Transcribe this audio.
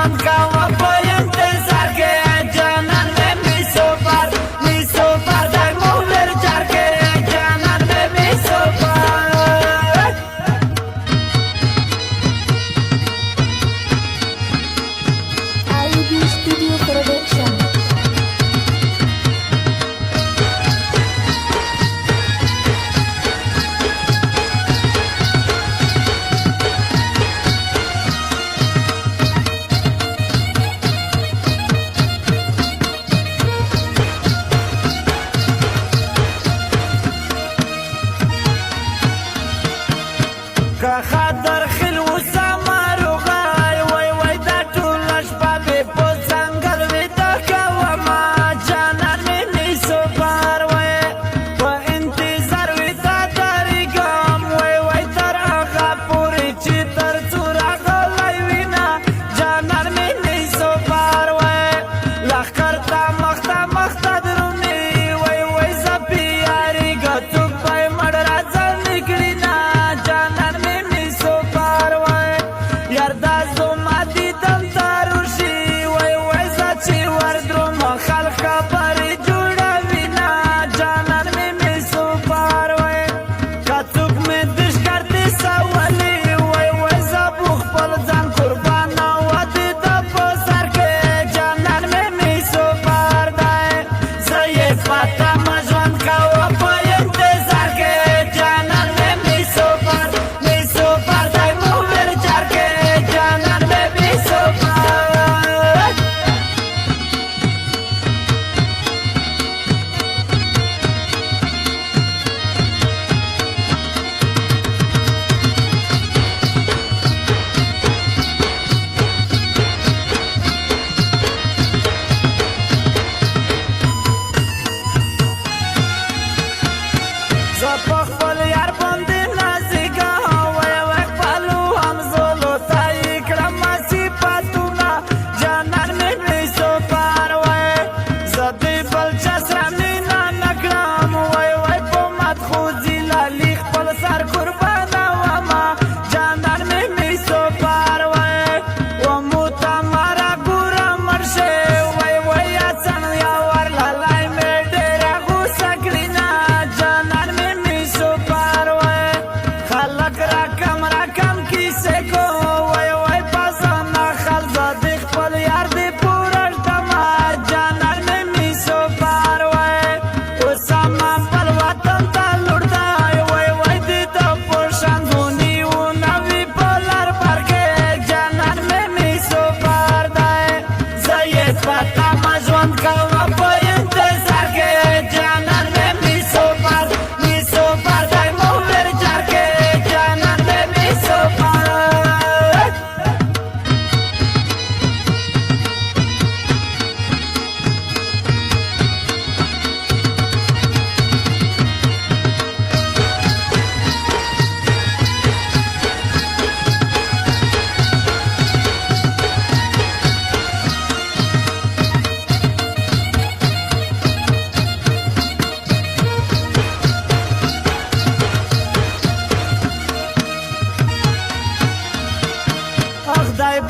ژوند کوه په انتظار کې جانان مې می سفر دی مولر جار کې جانان مې می سفر IB Studio Production. که خاطر خیل وسما روغای وای وای دا ټوله شپه مې په ځنګل ویده کومه جانان مې می سفر وای په انتظار ویده درېږم وای وای تر هغه پورې چې تر څو راغلی وینه جانان مې می سفر وای لښکر ته مخته درومي وای وای زه پې یارېږه څوک به یې مړ راځنې کړي نه جانان مې می سفر وای یار دا زما دیدن ته روشي وای وای زه چې وردروم خلک خبرې جوړوي نه جانان مې می سفر وای که څوک مې د ښکار کیسه ولي وای وای زه به خپل ځان قربانوه د ده په سر کې جانان مې می سفر دی زه یې فاتمه ژوند کوه په انتظار کې جانان مې می سفر دی مولر جار کې جانان مې می سفر زه په خپل یار باندې نازېږه وای وای خپلو همزولو ته یې کړم صفتونه جانان مې می سفر وای زه د بل چا سره مینه نه کړم وای وای په مدخوځي لالي خپل سر قربانومه جانان مې می سفر وای و متمره ګوره مړ شي وای وای اڅن یاور لالی مې ډېره غوسه کړي نه جانان مې می سفر وای خلک راکم کیسې کو وای وای پسنه خل زه د خپل یار د پوره شتمه جانان مې می سفر وای اوس هم خپل وطن ته لوړ دی وای وای د ده په شان ځونیونه وي په لر بر کې جانان مې می سفر دی زه یې فاتمه ژوند کوه په انتظار کې جانان مې می سفر دی مولر جار کې جانان مې می سفر خدای